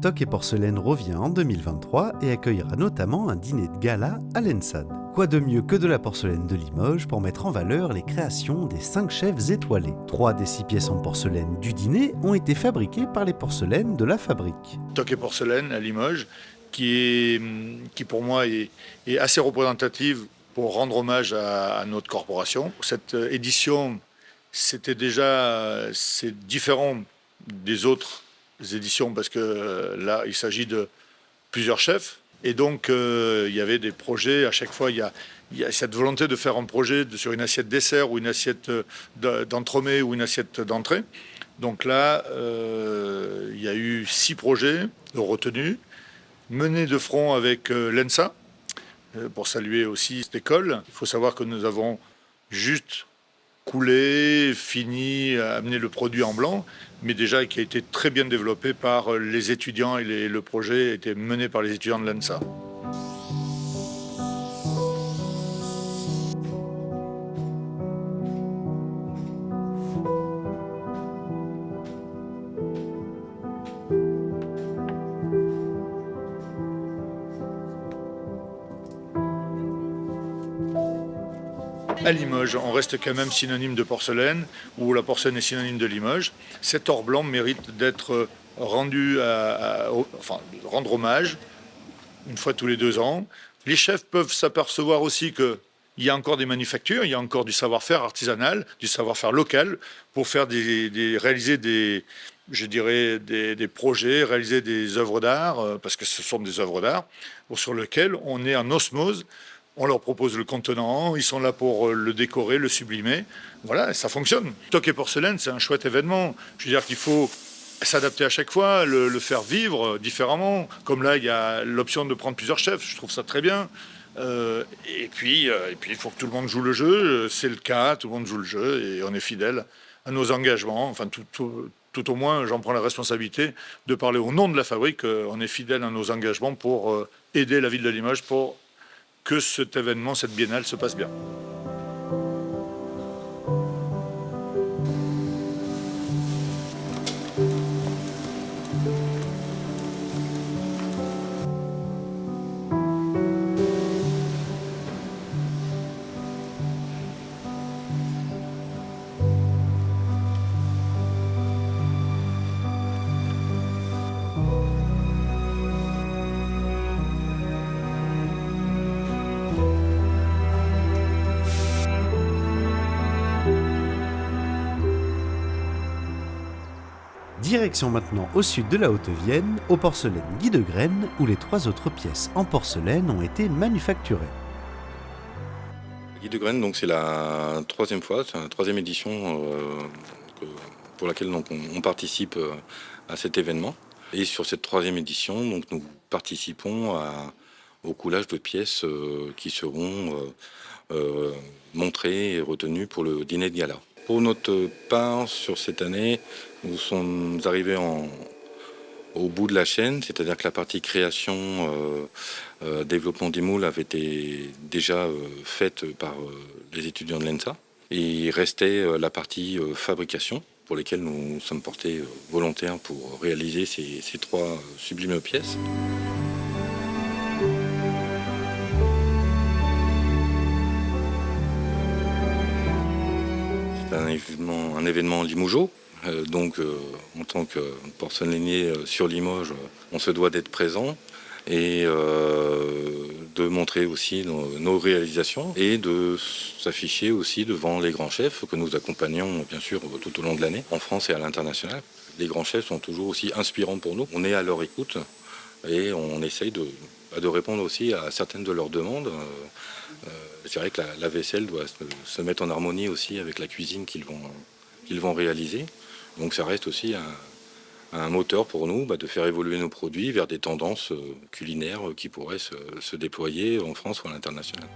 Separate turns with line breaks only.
Toc et Porcelaine revient en 2023 et accueillera notamment un dîner de gala à l'ENSAD. Quoi de mieux que de la porcelaine de Limoges pour mettre en valeur les créations des 5 chefs étoilés. 3 des 6 pièces en porcelaine du dîner ont été fabriquées par les porcelaines de la fabrique.
Toc et Porcelaine à Limoges, qui pour moi est assez représentative pour rendre hommage à notre corporation. Cette édition, c'est différent des autres éditions parce que là, il s'agit de plusieurs chefs. Et donc, il y avait des projets. À chaque fois, il y a cette volonté de faire un projet sur une assiette dessert ou une assiette d'entremets ou une assiette d'entrée. Donc là, il y a eu 6 projets de retenue, menés de front avec l'ENSA, pour saluer aussi cette école. Il faut savoir que nous avons juste coulé, fini, amené le produit en blanc, mais déjà qui a été très bien développé par les étudiants et le projet a été mené par les étudiants de l'ENSA. À Limoges, on reste quand même synonyme de porcelaine, ou la porcelaine est synonyme de Limoges. Cet or blanc mérite d'être rendu, rendre hommage une fois tous les 2 ans. Les chefs peuvent s'apercevoir aussi qu'il y a encore des manufactures, il y a encore du savoir-faire artisanal, du savoir-faire local pour faire réaliser des projets, réaliser des œuvres d'art, parce que ce sont des œuvres d'art, sur lesquelles on est en osmose. On leur propose le contenant, ils sont là pour le décorer, le sublimer. Voilà, ça fonctionne. Toc et Porcelaine, c'est un chouette événement. Je veux dire qu'il faut s'adapter à chaque fois, le faire vivre différemment. Comme là, il y a l'option de prendre plusieurs chefs, je trouve ça très bien. Et puis, il faut que tout le monde joue le jeu. C'est le cas, tout le monde joue le jeu et on est fidèle à nos engagements. Enfin, tout au moins, j'en prends la responsabilité de parler au nom de la fabrique. On est fidèle à nos engagements pour aider la ville de Limoges pour que cet événement, cette biennale se passe bien.
Direction maintenant au sud de la Haute-Vienne, aux porcelaines Guy de Graine, où les 3 autres pièces en porcelaine ont été manufacturées.
Guy de Graine, donc c'est la 3e fois, c'est la 3e édition pour laquelle donc, on participe à cet événement. Et sur cette 3e édition, donc, nous participons au coulage de pièces qui seront montrées et retenues pour le dîner de gala. Pour notre part, sur cette année, nous sommes arrivés au bout de la chaîne, c'est-à-dire que la partie création, développement des moules avait été déjà faite par les étudiants de l'ENSA. Et il restait la partie fabrication, pour lesquelles nous sommes portés volontaires pour réaliser ces 3 sublimes pièces. C'est un événement limougeot. En tant que porcelainier sur Limoges, on se doit d'être présent et de montrer aussi nos réalisations et de s'afficher aussi devant les grands chefs que nous accompagnons bien sûr tout au long de l'année, en France et à l'international. Les grands chefs sont toujours aussi inspirants pour nous. On est à leur écoute et on essaye de répondre aussi à certaines de leurs demandes. C'est vrai que la vaisselle doit se mettre en harmonie aussi avec la cuisine qu'ils vont réaliser. Donc ça reste aussi un moteur pour nous de faire évoluer nos produits vers des tendances culinaires qui pourraient se déployer en France ou à l'international.